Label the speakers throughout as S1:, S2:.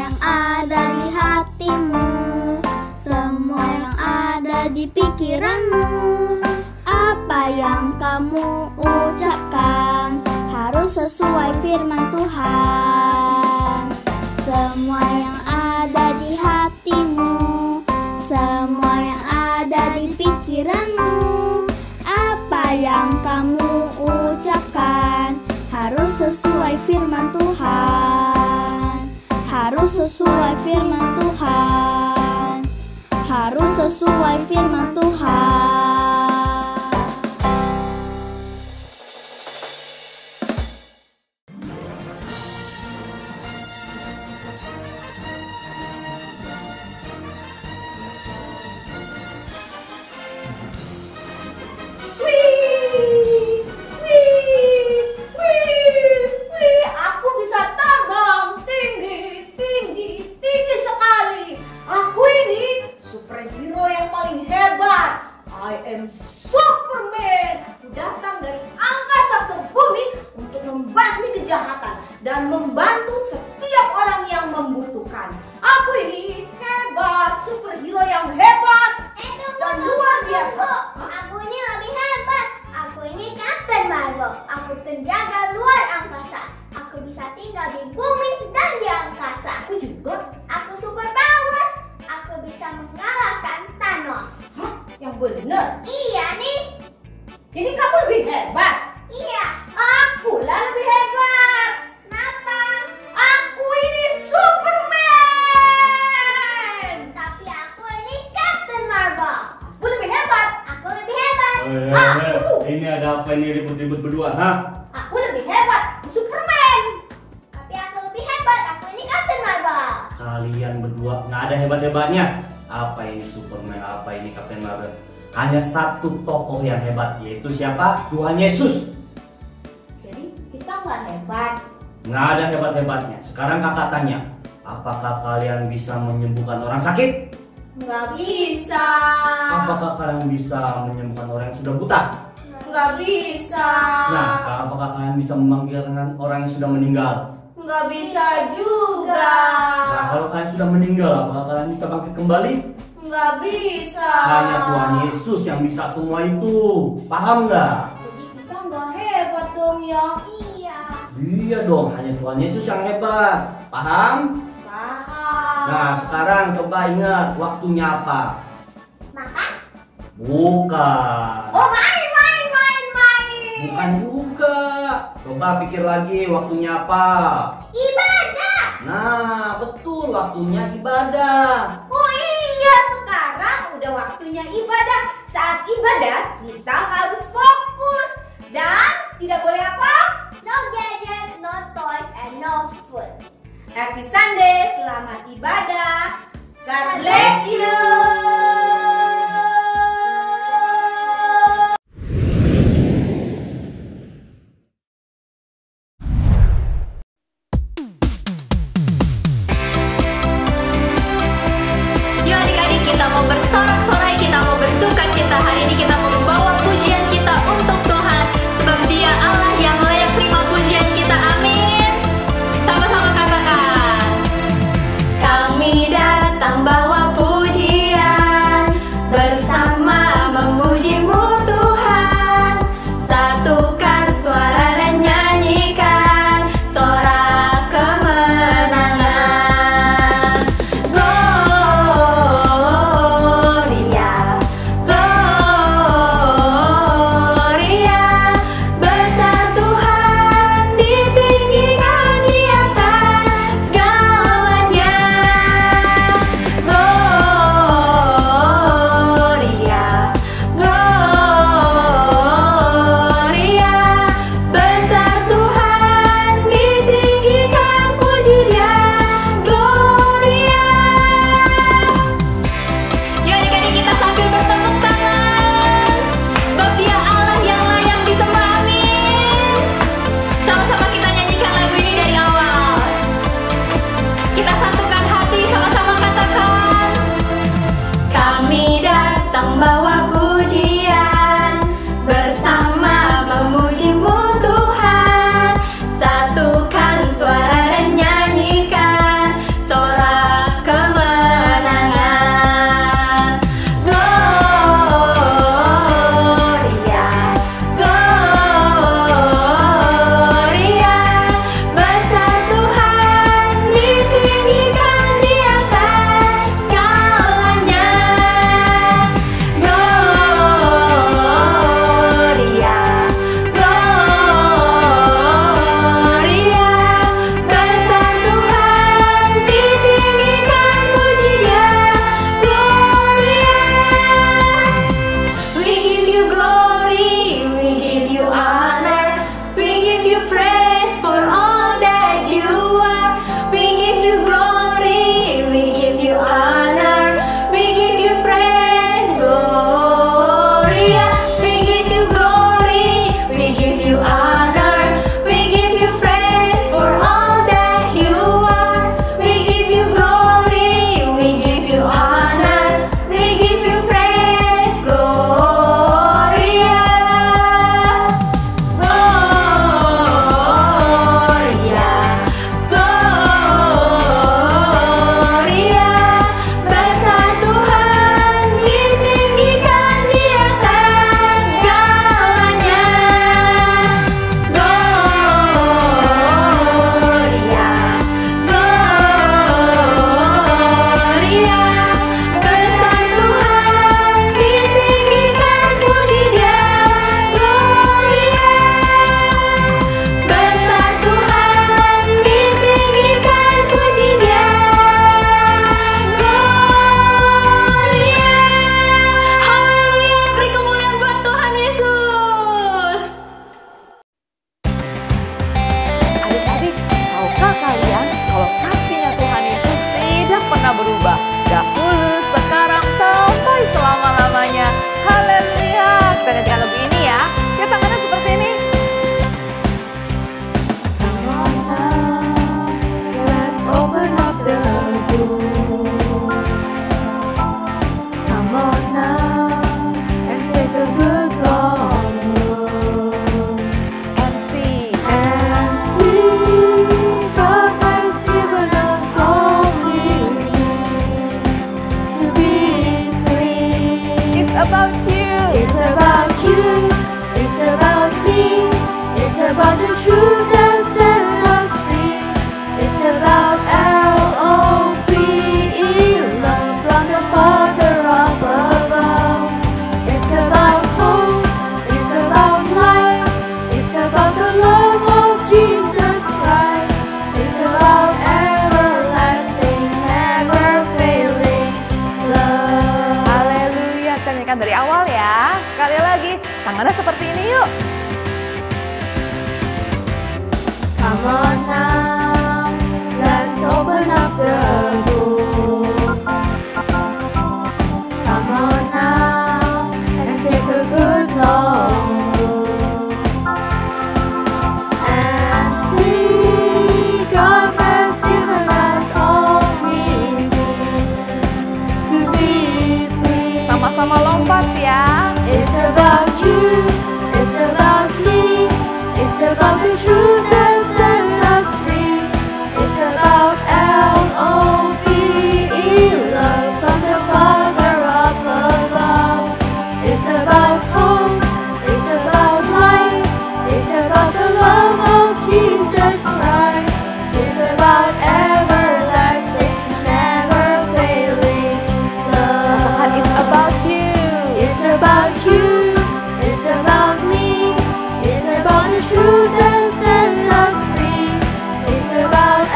S1: yang ada di hatimu, semua yang ada di pikiranmu. Apa yang kamu ucapkan harus sesuai firman Tuhan. Semua yang ada di hatimu, semua yang ada di pikiranmu. Apa yang kamu ucapkan harus sesuai firman Tuhan. Harus sesuai firman Tuhan. Harus sesuai firman Tuhan.
S2: I am Superman. Aku datang dari angkasa ke bumi untuk membasmi kejahatan dan membantu setiap orang yang membutuhkan. Aku ini hebat, superhero yang hebat dan luar biasa.
S1: Aku ini lebih hebat. Aku ini Captain Marvel. Aku penjaga luar angkasa. Aku bisa tinggal di bumi dan di angkasa.
S2: Aku juga.
S1: Aku super power. Aku bisa mengalahkan Thanos.
S2: Hah? Yang bener?
S1: Iya nih.
S2: Jadi kamu lebih hebat?
S1: Iya.
S2: Akulah lebih hebat.
S1: Kenapa?
S2: Aku ini Superman.
S1: Tapi aku ini Captain Marvel.
S2: Aku lebih hebat.
S1: Aku lebih hebat.
S3: Ini ada apa ini ribut-ribut berdua, ha?
S2: Aku lebih hebat. Aku Superman.
S1: Tapi aku lebih hebat. Aku ini Captain Marvel.
S3: Kalian berdua nggak ada hebat-hebatnya. Apa ini Superman, apa ini Captain Marvel? Hanya satu tokoh yang hebat, yaitu siapa? Tuhan Yesus.
S2: Jadi kita nggak hebat.
S3: Nggak ada hebat-hebatnya. Sekarang kakak tanya, apakah kalian bisa menyembuhkan orang sakit?
S2: Nggak bisa.
S3: Apakah kalian bisa menyembuhkan orang yang sudah buta?
S2: Nggak bisa.
S3: Nah, sekarang apakah kalian bisa memanggilkan orang yang sudah meninggal?
S2: Nggak bisa juga.
S3: Nah, kalau kalian sudah meninggal, apakah kalian bisa bangkit kembali?
S2: Nggak bisa.
S3: Hanya Tuhan Yesus yang bisa semua itu. Paham nggak?
S2: Jadi kita nggak hebat dong ya.
S1: Iya.
S3: Iya dong, hanya Tuhan Yesus yang hebat. Paham?
S2: Paham.
S3: Nah, sekarang coba ingat waktunya apa?
S1: Makan?
S3: Bukan.
S2: Oh, main.
S3: Bukan juga. Coba pikir lagi waktunya apa?
S1: Ibadah.
S3: Nah, betul, waktunya ibadah.
S2: Oh iya, sekarang udah waktunya ibadah. Saat ibadah kita harus fokus dan tidak boleh apa?
S1: No gadget, no toys, and no food.
S2: Happy Sunday, selamat ibadah. God bless you.
S4: Yuk adik-adik, kita mau bersorak-sorai, kita mau bersuka cita. Hari ini kita mau membawa pujian kita untuk Tuhan, sebab Dia Allah yang layak terima pujian kita. Amin. Sama-sama katakan. Kami datang bawa pujian, bersama memuji-Mu Tuhan. Satukan suara dan nyanyikan sorak kemenangan. Gloria, Gloria.
S5: seperti ini yuk.
S6: Come on now, let's open up the book. Come on now, and take a good long look. And see, God has given us all we need to be free.
S5: Sama-sama lompat ya.
S6: It's about you, it's about me, it's about the truth that sets us free. It's about L-O-V-E, love from the Father up above. It's about hope, it's about life, it's about the love of Jesus Christ. It's about everlasting, never failing love.
S5: It's about you.
S6: It's about you, it's about me, it's about the truth that sets us free. It's about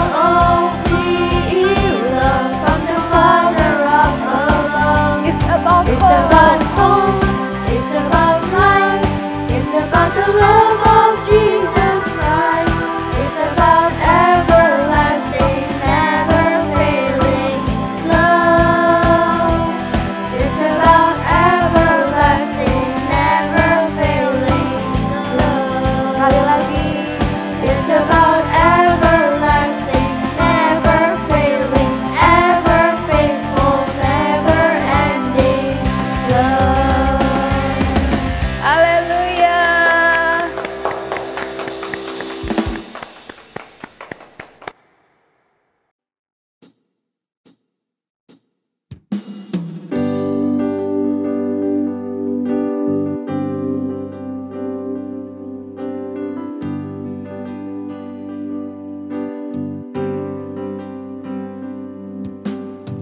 S6: L-O-V-E, love from the Father up above.
S5: It's about
S6: It's
S5: hope.
S6: about hope, it's about life, it's about the love of Jesus Christ. It's about everlasting, never failing love. It's about everlasting, never failing love.
S5: Sekali lagi.
S6: It's about everlasting, never failing, ever faithful, never ending love.
S5: Haleluya.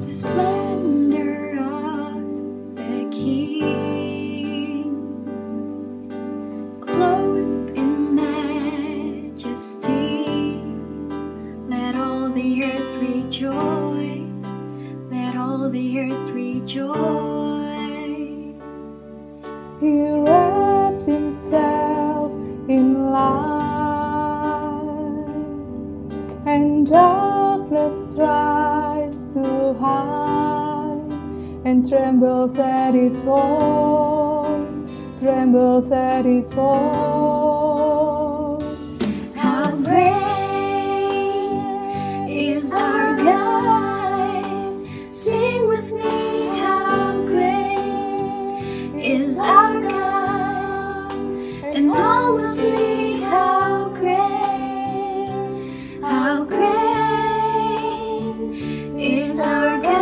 S6: The splendor of the King, clothed in majesty. Let all the earth rejoice. Let all the earth rejoice.
S7: He wraps himself in light, and darkness tries to hide, and trembles at his voice, trembles at his voice.
S6: How great is our God? Sing with me, how great is our God? And all will see how great is our God.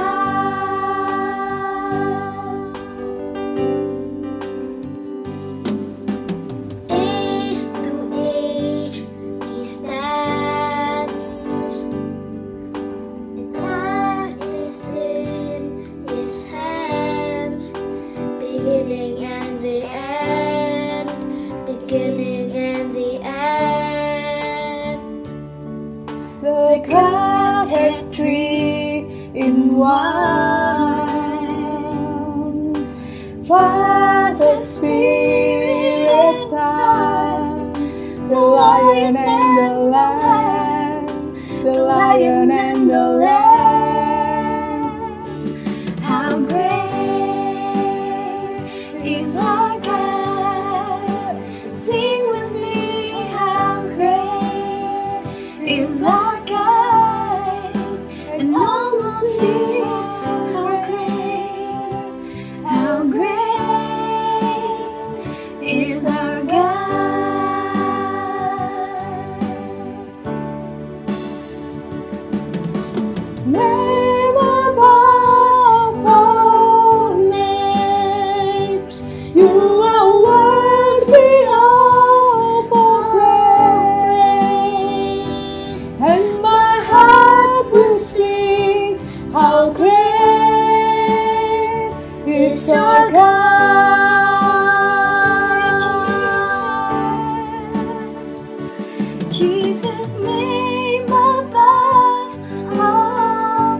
S6: Age to age he stands, and time is in his hands, beginning and the end, beginning and the end.
S7: The Godhead three in one, Father, Spirit, Son, the Lion and the Lamb, the Lion and the Lamb.
S6: How great is our God? Sing with me, how great is our God? And all will see how great is our God.
S7: Name above all names, you are worthy of all praise, and my heart will sing how great is our God.
S6: Jesus' name above all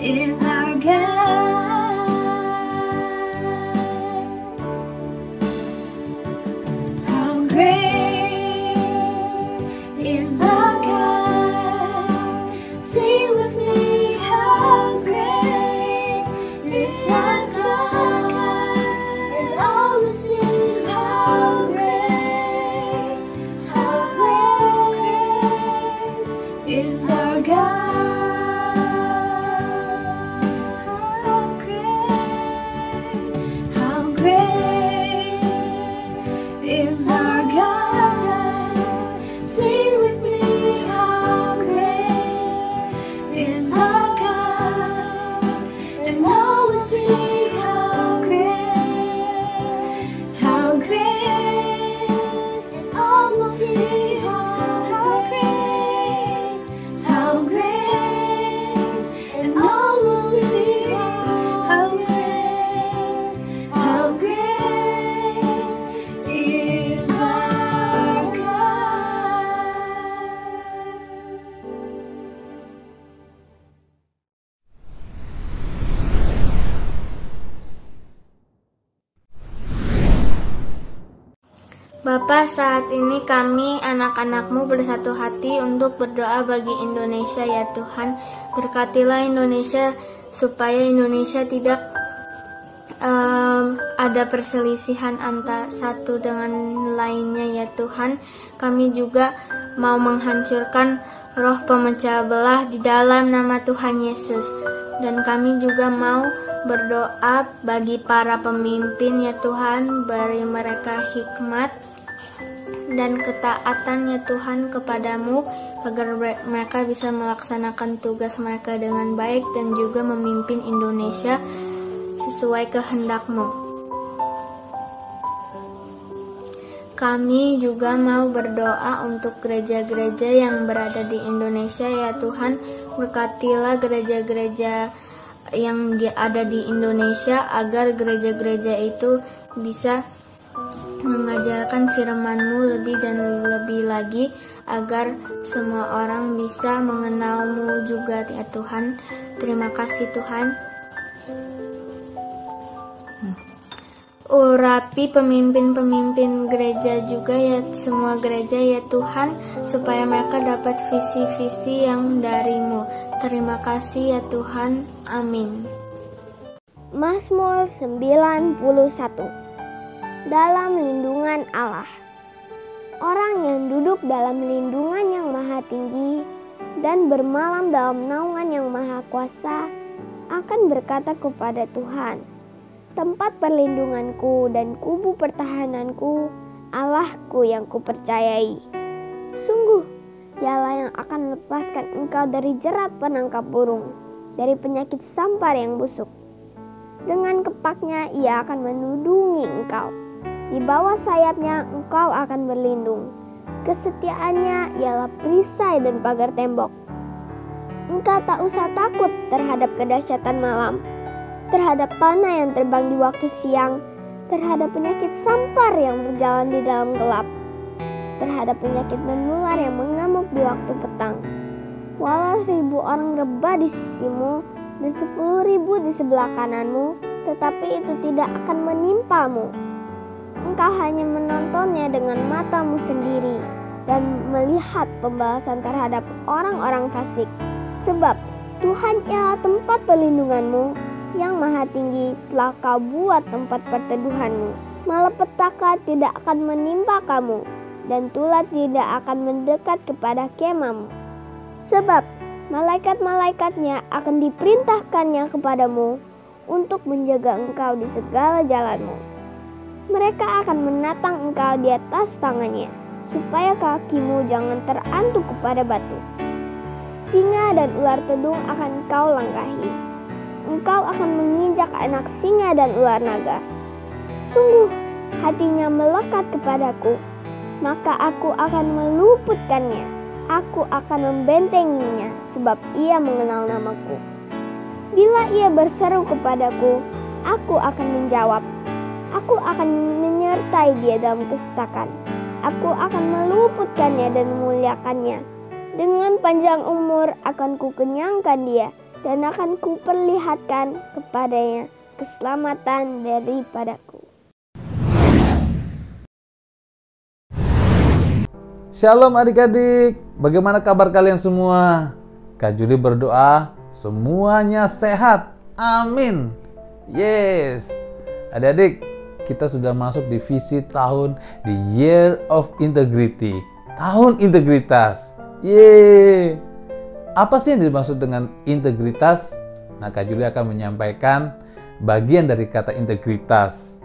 S6: is our God. How great is our God. Sing with me, how great is our God. And all will sing, how great is our God. How great is our God. Sing with me, how great is our God. And all will sing, how great, and all will sing, how great, and all will sing, how great is our God.
S8: Bapa, saat ini kami anak-anak-Mu bersatu hati untuk berdoa bagi Indonesia ya Tuhan. Berkatilah Indonesia supaya Indonesia tidak ada perselisihan antara satu dengan lainnya ya Tuhan. Kami juga mau menghancurkan roh pemecah belah di dalam nama Tuhan Yesus. Dan kami juga mau berdoa bagi para pemimpin ya Tuhan, beri mereka hikmat dan ketaatan ya Tuhan kepadamu, agar mereka bisa melaksanakan tugas mereka dengan baik dan juga memimpin Indonesia sesuai kehendak-Mu. Kami juga mau berdoa untuk gereja-gereja yang berada di Indonesia ya Tuhan. Berkatilah gereja-gereja yang ada di Indonesia agar gereja-gereja itu bisa mengajarkan firman-Mu lebih dan lebih lagi, agar semua orang bisa mengenal-Mu juga ya Tuhan. Terima kasih Tuhan. Urapi pemimpin-pemimpin gereja juga ya, semua gereja ya Tuhan, supaya mereka dapat visi-visi yang dari-Mu. Terima kasih ya Tuhan. Amin.
S1: Mazmur 91. Dalam lindungan Allah. Orang yang duduk dalam lindungan yang maha tinggi dan bermalam dalam naungan yang maha kuasa akan berkata kepada Tuhan, tempat perlindunganku dan kubu pertahananku, Allahku yang kupercayai. Sungguh, Dialah yang akan melepaskan engkau dari jerat penangkap burung, dari penyakit sampar yang busuk. Dengan kepaknya Ia akan menudungi engkau. Di bawah sayapnya engkau akan berlindung. Kesetiaannya ialah perisai dan pagar tembok. Engkau tak usah takut terhadap kedahsyatan malam, terhadap panah yang terbang di waktu siang, terhadap penyakit sampar yang berjalan di dalam gelap, terhadap penyakit menular yang mengamuk di waktu petang. Walau 1.000 orang rebah di sisimu dan 10.000 di sebelah kananmu, tetapi itu tidak akan menimpamu. Engkau hanya menontonnya dengan matamu sendiri dan melihat pembalasan terhadap orang-orang fasik. Sebab Tuhan ialah tempat perlindunganmu, yang maha tinggi telah kau buat tempat perteduhanmu. Malapetaka tidak akan menimpa kamu, dan tulah tidak akan mendekat kepada kemahmu. Sebab malaikat-malaikatnya akan diperintahkannya kepadamu untuk menjaga engkau di segala jalanmu. Mereka akan menatang engkau di atas tangannya, supaya kakimu jangan terantuk kepada batu. Singa dan ular tedung akan kau langkahi. Engkau akan menginjak anak singa dan ular naga. Sungguh, hatinya melekat kepadaku, maka aku akan meluputkannya. Aku akan membentenginya, sebab ia mengenal namaku. Bila ia berseru kepadaku, aku akan menjawab. Aku akan menyertai dia dalam kesesakan. Aku akan meluputkannya dan memuliakannya. Dengan panjang umur akan kukenyangkan dia, dan akan kuperlihatkan kepadanya keselamatan daripadaku.
S9: Shalom adik-adik, bagaimana kabar kalian semua? Kak Juli berdoa semuanya sehat, amin. Yes, adik-adik, kita sudah masuk di visi tahun The Year of Integrity, tahun integritas. Yeay. Apa sih yang dimaksud dengan integritas? Nah, Kak Juli akan menyampaikan bagian dari kata integritas,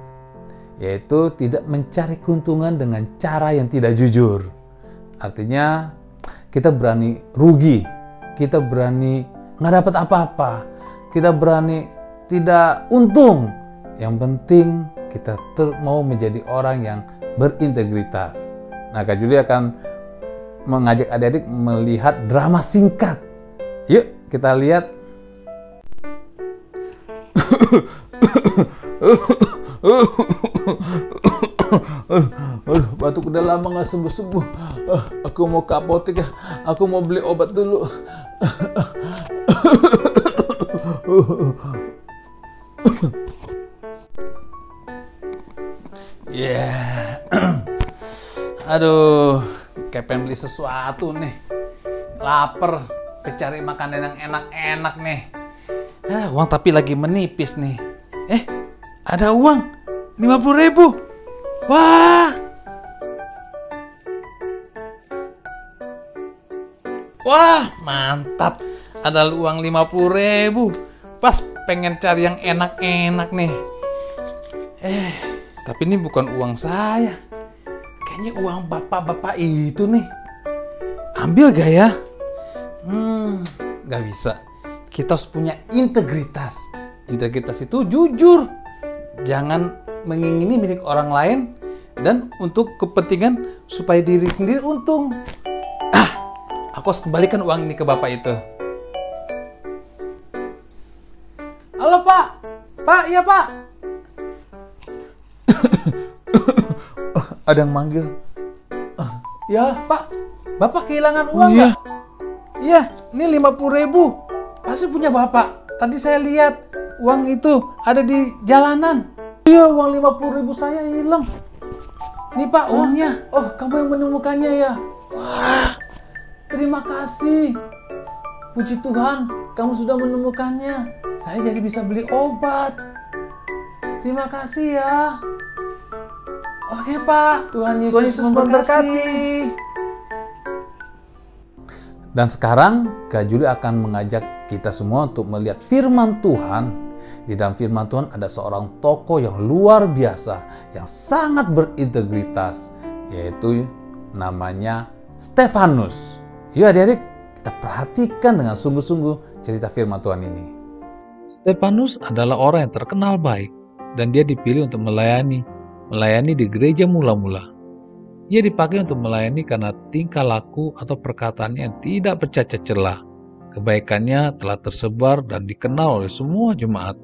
S9: yaitu tidak mencari keuntungan dengan cara yang tidak jujur. Artinya, kita berani rugi, kita berani nggak dapat apa-apa, kita berani tidak untung. Yang penting kita mau menjadi orang yang berintegritas. Nah, Kak Juli akan mengajak adik-adik melihat drama singkat. Yuk kita lihat. Batuk udah lama gak sembuh-sembuh. Aku mau ke apotek ya. Aku mau beli obat dulu. Aduh, kayak pengen beli sesuatu nih. Lapar, cari makanan yang enak-enak nih. Uang tapi lagi menipis nih. Ada uang 50.000. Wah, mantap. Ada uang 50.000. Pas pengen cari yang enak-enak nih. Tapi ini bukan uang saya. Kayaknya uang bapak-bapak itu nih. Ambil gak ya? Gak bisa. Kita harus punya integritas. Integritas itu jujur. Jangan mengingini milik orang lain dan untuk kepentingan supaya diri sendiri untung. Aku harus kembalikan uang ini ke bapak itu. Halo Pak. Pak, iya Pak. Ada yang manggil. Ya Pak, Bapak kehilangan uang nggak? Iya, ini 50.000. Pasti punya Bapak. Tadi saya lihat uang itu ada di jalanan. Iya, uang 50.000 saya hilang. Ini Pak uangnya. Oh, kamu yang menemukannya ya? Wah, terima kasih. Puji Tuhan, kamu sudah menemukannya. Saya jadi bisa beli obat. Terima kasih ya. Oke Pak, Tuhan Yesus memberkati. Dan sekarang Kak Juli akan mengajak kita semua untuk melihat firman Tuhan. Di dalam firman Tuhan ada seorang tokoh yang luar biasa, yang sangat berintegritas, yaitu namanya Stefanus. Yuk adik-adik, kita perhatikan dengan sungguh-sungguh cerita firman Tuhan ini. Stefanus adalah orang yang terkenal baik, dan dia dipilih untuk melayani di gereja mula-mula. Ia dipakai untuk melayani karena tingkah laku atau perkataannya yang tidak bercacat celah. Kebaikannya telah tersebar dan dikenal oleh semua jemaat.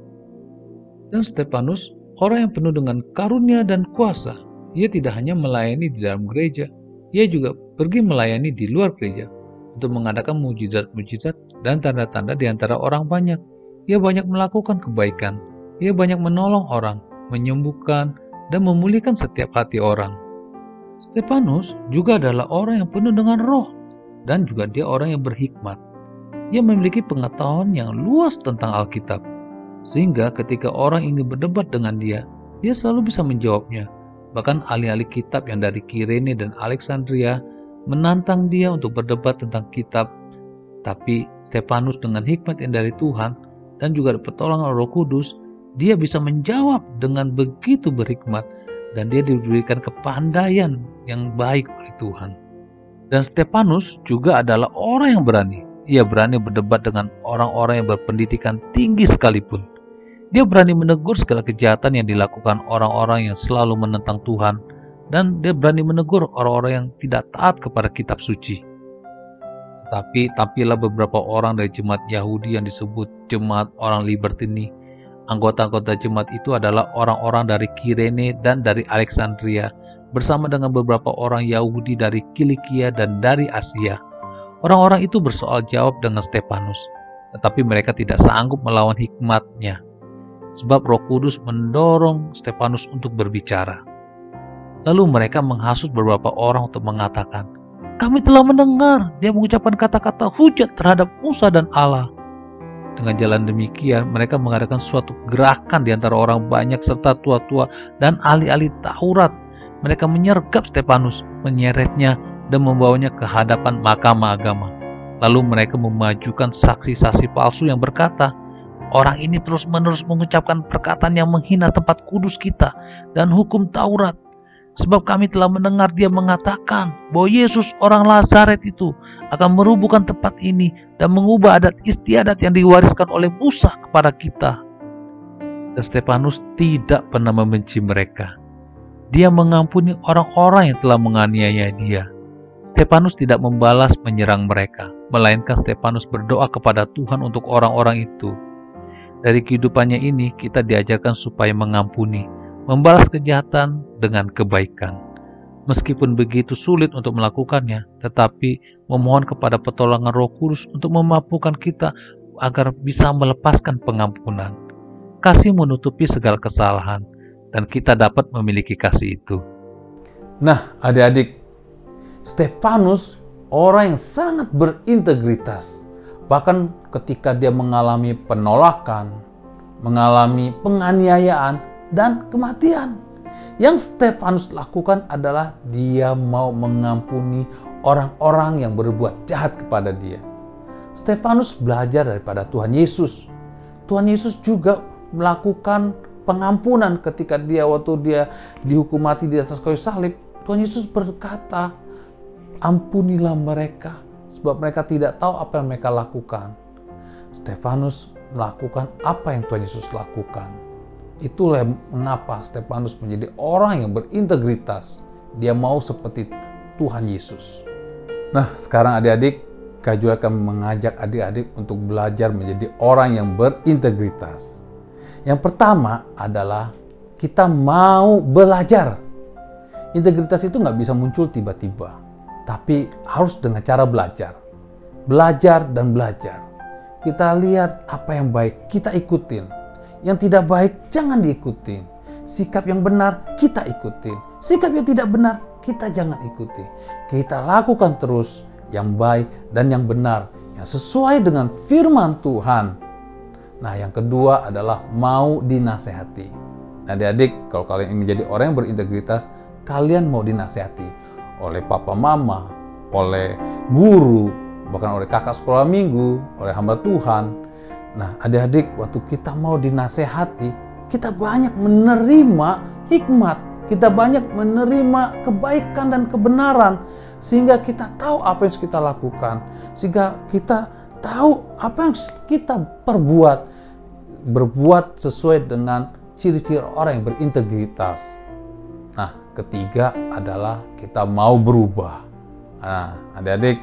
S9: Dan Stefanus, orang yang penuh dengan karunia dan kuasa. Ia tidak hanya melayani di dalam gereja, ia juga pergi melayani di luar gereja untuk mengadakan mujizat-mujizat dan tanda-tanda di antara orang banyak. Ia banyak melakukan kebaikan. Ia banyak menolong orang, menyembuhkan, dan memulihkan setiap hati orang. Stefanus juga adalah orang yang penuh dengan roh, dan juga dia orang yang berhikmat. Ia memiliki pengetahuan yang luas tentang Alkitab, sehingga ketika orang ingin berdebat dengan dia selalu bisa menjawabnya. Bahkan ahli-ahli kitab yang dari Kirene dan Alexandria menantang dia untuk berdebat tentang kitab. Tapi Stefanus dengan hikmat yang dari Tuhan, dan juga pertolongan Roh Kudus, dia bisa menjawab dengan begitu berhikmat, dan dia diberikan kepandaian yang baik oleh Tuhan. Dan Stefanus juga adalah orang yang berani. Ia berani berdebat dengan orang-orang yang berpendidikan tinggi sekalipun. Dia berani menegur segala kejahatan yang dilakukan orang-orang yang selalu menentang Tuhan, dan dia berani menegur orang-orang yang tidak taat kepada kitab suci. Tapi tampillah beberapa orang dari jemaat Yahudi yang disebut jemaat orang Libertini. Anggota-anggota jemaat itu adalah orang-orang dari Kirene dan dari Alexandria, bersama dengan beberapa orang Yahudi dari Kilikia dan dari Asia. Orang-orang itu bersoal jawab dengan Stefanus. tetapi mereka tidak sanggup melawan hikmat-Nya. Sebab Roh Kudus mendorong Stefanus untuk berbicara. Lalu mereka menghasut beberapa orang untuk mengatakan, "Kami telah mendengar dia mengucapkan kata-kata hujat terhadap Musa dan Allah." Dengan jalan demikian, mereka mengadakan suatu gerakan di antara orang banyak serta tua-tua dan ahli-ahli Taurat. Mereka menyergap Stefanus, menyeretnya, dan membawanya ke hadapan mahkamah agama. Lalu mereka memajukan saksi-saksi palsu yang berkata, "Orang ini terus-menerus mengucapkan perkataan yang menghina tempat kudus kita dan hukum Taurat. Sebab kami telah mendengar dia mengatakan bahwa Yesus orang Nazaret itu akan merubuhkan tempat ini dan mengubah adat istiadat yang diwariskan oleh Musa kepada kita." Dan Stefanus tidak pernah membenci mereka. Dia mengampuni orang-orang yang telah menganiaya dia. Stefanus tidak membalas menyerang mereka, melainkan Stefanus berdoa kepada Tuhan untuk orang-orang itu. Dari kehidupannya ini kita diajarkan supaya mengampuni, membalas kejahatan dengan kebaikan. Meskipun begitu sulit untuk melakukannya, tetapi memohon kepada pertolongan Roh Kudus untuk memampukan kita agar bisa melepaskan pengampunan. Kasih menutupi segala kesalahan, dan kita dapat memiliki kasih itu.
S10: Nah, adik-adik, Stefanus orang yang sangat berintegritas. Bahkan ketika dia mengalami penolakan, mengalami penganiayaan, dan kematian. Yang Stefanus lakukan adalah dia mau mengampuni orang-orang yang berbuat jahat kepada dia. Stefanus belajar daripada Tuhan Yesus. Tuhan Yesus juga melakukan pengampunan ketika waktu dia dihukum mati di atas kayu salib. Tuhan Yesus berkata, "Ampunilah mereka, sebab mereka tidak tahu apa yang mereka lakukan." Stefanus melakukan apa yang Tuhan Yesus lakukan. Itulah mengapa Stefanus menjadi orang yang berintegritas. Dia mau seperti Tuhan Yesus. Nah, sekarang adik-adik, Kak Joel akan mengajak adik-adik untuk belajar menjadi orang yang berintegritas. Yang pertama adalah kita mau belajar. Integritas itu nggak bisa muncul tiba-tiba, tapi harus dengan cara belajar. Belajar dan belajar. Kita lihat apa yang baik, kita ikutin. Yang tidak baik, jangan diikuti. Sikap yang benar, kita ikuti. Sikap yang tidak benar, kita jangan ikuti. Kita lakukan terus yang baik dan yang benar, yang sesuai dengan firman Tuhan. Nah, yang kedua adalah mau dinasehati. Nah, adik-adik, kalau kalian ingin menjadi orang yang berintegritas, kalian mau dinasehati oleh papa mama, oleh guru, bahkan oleh kakak sekolah minggu, oleh hamba Tuhan. Nah, adik-adik, waktu kita mau dinasehati, kita banyak menerima hikmat, kita banyak menerima kebaikan dan kebenaran, sehingga kita tahu apa yang harus kita lakukan, sehingga kita tahu apa yang kita berbuat sesuai dengan ciri-ciri orang yang berintegritas. Nah, ketiga adalah kita mau berubah. Nah, adik-adik,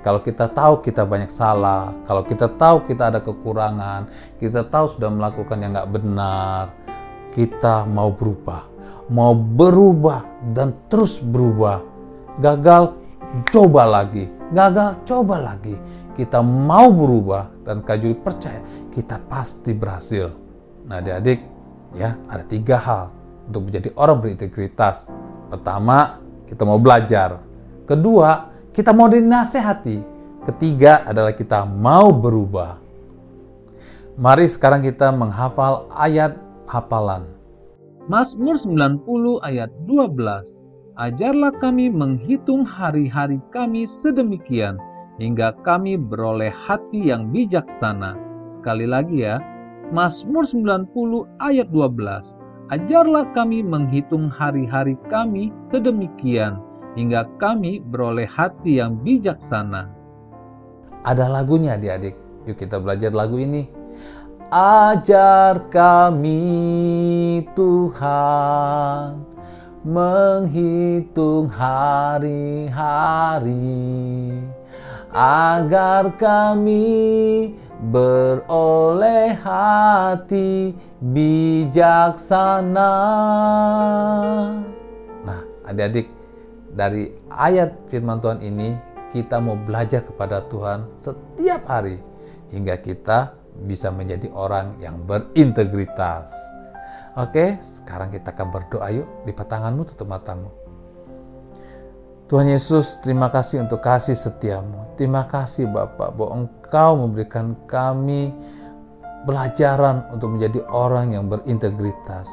S10: kalau kita tahu kita banyak salah, kalau kita tahu kita ada kekurangan, kita tahu sudah melakukan yang nggak benar, kita mau berubah. Mau berubah dan terus berubah. Gagal, coba lagi. Gagal, coba lagi. Kita mau berubah dan Kak Juli percaya kita pasti berhasil. Nah, adik-adik, ya, ada 3 hal untuk menjadi orang berintegritas. Pertama, kita mau belajar. Kedua, kita mau dinasehati. Ketiga adalah kita mau berubah. Mari sekarang kita menghafal ayat hafalan. Mazmur 90 ayat 12. Ajarlah kami menghitung hari-hari kami sedemikian, hingga kami beroleh hati yang bijaksana. Sekali lagi ya, Mazmur 90 ayat 12. Ajarlah kami menghitung hari-hari kami sedemikian, hingga kami beroleh hati yang bijaksana. Ada lagunya adik-adik. Yuk kita belajar lagu ini. Ajar kami Tuhan menghitung hari-hari, agar kami beroleh hati bijaksana. Nah, adik-adik, dari ayat firman Tuhan ini kita mau belajar kepada Tuhan setiap hari.
S9: hingga kita bisa menjadi orang yang berintegritas. Oke, sekarang kita akan berdoa. Yuk, lipat tanganmu, tutup matamu. Tuhan Yesus, terima kasih untuk kasih setiamu. Terima kasih Bapa bahwa Engkau memberikan kami pelajaran untuk menjadi orang yang berintegritas.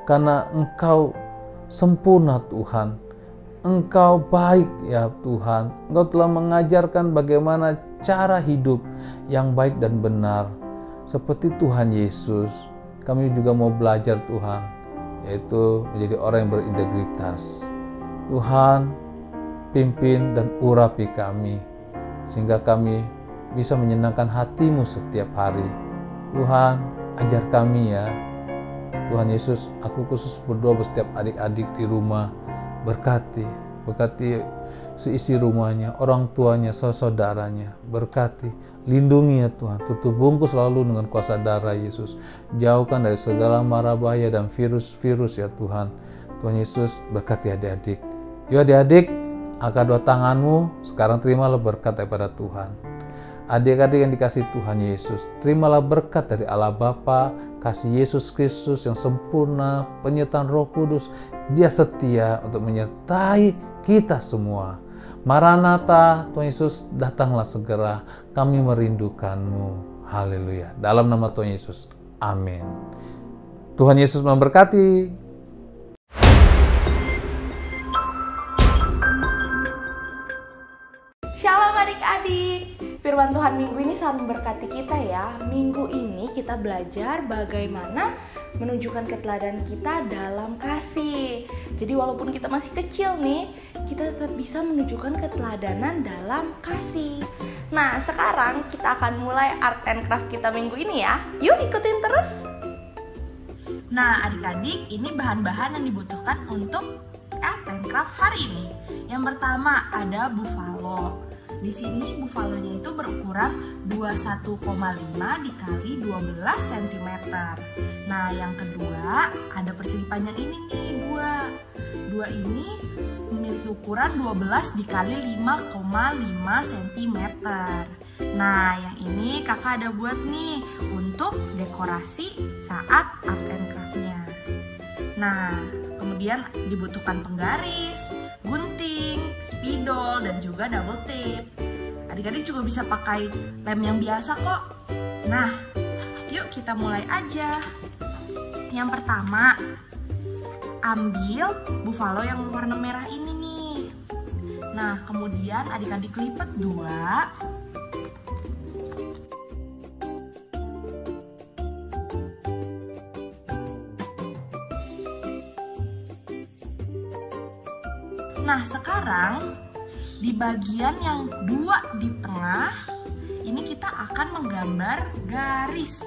S9: Karena Engkau sempurna Tuhan. Engkau baik ya Tuhan. Engkau telah mengajarkan bagaimana cara hidup yang baik dan benar. Seperti Tuhan Yesus, kami juga mau belajar Tuhan, yaitu menjadi orang yang berintegritas. Tuhan, pimpin dan urapi kami, sehingga kami bisa menyenangkan hati-Mu setiap hari. Tuhan, ajar kami ya. Tuhan Yesus, aku khusus berdoa buat setiap adik-adik di rumah. Berkati seisi rumahnya, orang tuanya, saudaranya. Berkati, lindungi ya Tuhan. Tutup bungkus selalu dengan kuasa darah Yesus. Jauhkan dari segala mara bahaya dan virus-virus ya Tuhan. Tuhan Yesus, berkati adik-adik. Yuk adik-adik, angkat dua tanganmu, sekarang terimalah berkat daripada Tuhan. Adik-adik yang dikasih Tuhan Yesus, terimalah berkat dari Allah Bapa, kasih Yesus Kristus yang sempurna, penyertaan Roh Kudus. Dia setia untuk menyertai kita semua. Maranatha, Tuhan Yesus, datanglah segera. Kami merindukan-Mu. Haleluya. Dalam nama Tuhan Yesus. Amin. Tuhan Yesus memberkati.
S11: Shalom adik-adik. Firman Tuhan minggu ini sangat memberkati kita ya. Minggu ini kita belajar bagaimana menunjukkan keteladanan kita dalam kasih. Jadi walaupun kita masih kecil nih, kita tetap bisa menunjukkan keteladanan dalam kasih. Nah, sekarang kita akan mulai art and craft kita minggu ini ya. Yuk ikutin terus. Nah, adik-adik, ini bahan-bahan yang dibutuhkan untuk art and craft hari ini. Yang pertama ada buffalo. Di sini buffalonya itu berukuran 21,5 dikali 12 cm. Nah, yang kedua ada persegi panjang ini nih, dua ini memiliki ukuran 12 dikali 5,5 cm. Nah, yang ini kakak ada buat nih untuk dekorasi saat art and craft-nya. Nah, kemudian dibutuhkan penggaris, gunting, spidol, dan juga double tape. Adik-adik juga bisa pakai lem yang biasa kok. Nah, yuk kita mulai aja. Yang pertama, ambil buffalo yang warna merah ini nih. Nah, kemudian adik-adik lipat 2. Nah, sekarang di bagian yang 2 di tengah, ini kita akan menggambar garis.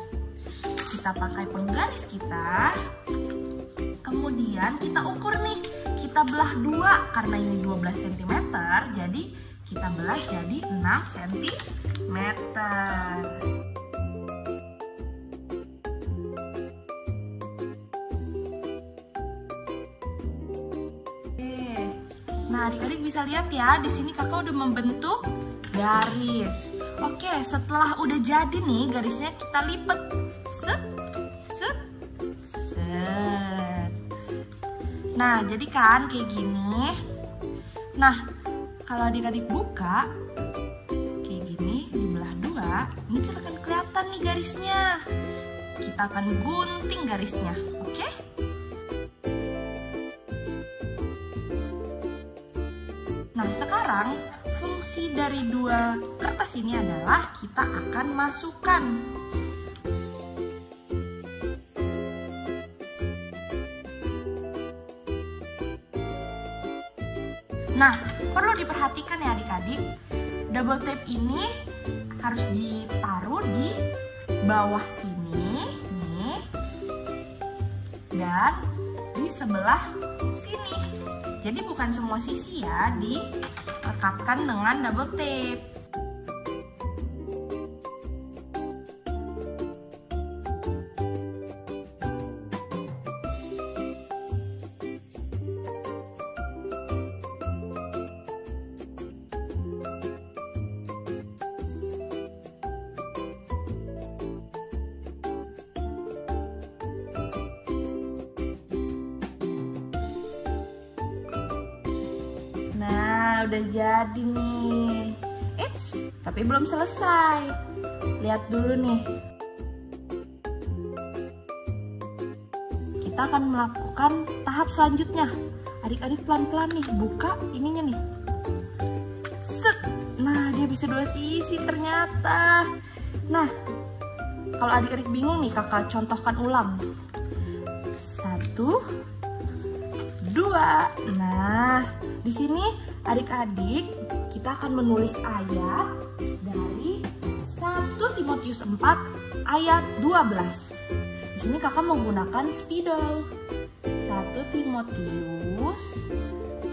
S11: Kita pakai penggaris kita. Kemudian kita ukur nih, kita belah 2 karena ini 12 cm, jadi kita belah jadi 6 cm. Nah, adik-adik bisa lihat ya, di sini kakak udah membentuk garis. Oke, setelah udah jadi nih garisnya, kita lipat. Set, set, set. Nah, jadi kan kayak gini. Nah, kalau adik-adik buka kayak gini, dibelah 2, ini kan akan kelihatan nih garisnya. Kita akan gunting garisnya, oke? Nah, sekarang fungsi dari 2 kertas ini adalah kita akan masukkan. Nah, perlu diperhatikan ya adik-adik, double tape ini harus ditaruh di bawah sini nih, dan di sebelah sini. Jadi bukan semua sisi ya dilekatkan dengan double tape. Nah, udah jadi nih. Eits, tapi belum selesai. Lihat dulu nih. Kita akan melakukan tahap selanjutnya. Adik-adik pelan-pelan nih, buka ininya nih. Set. Nah, dia bisa 2 sisi ternyata. Nah, kalau adik-adik bingung nih, kakak contohkan ulang. 1, 2. Nah, di sini adik-adik kita akan menulis ayat dari 1 Timotius 4 ayat 12. Di sini kakak menggunakan spidol. 1 Timotius 4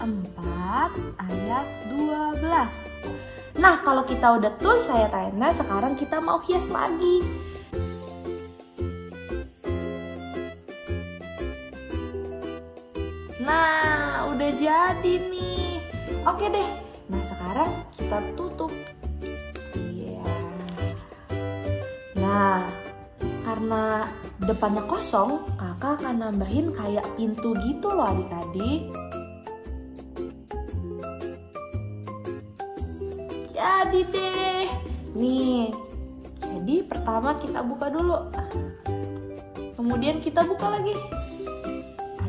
S11: ayat 12. Nah, kalau kita udah tulis ayat-ayatnya, sekarang kita mau hias lagi. Nah, udah jadi nih. Oke deh. Nah, sekarang kita tutup. Iya. Nah, karena depannya kosong, kakak akan nambahin kayak pintu gitu loh adik-adik. Jadi deh. Nih. Jadi pertama kita buka dulu. Kemudian kita buka lagi.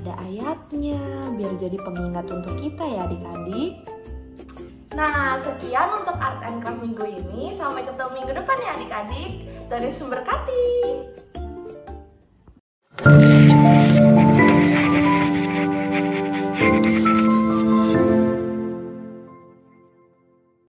S11: Ada ayatnya, biar jadi pengingat untuk kita ya adik-adik.
S5: Nah, sekian untuk Art and Craft minggu ini. Sampai ketemu minggu depan ya adik-adik. Tuhan Yesus memberkati.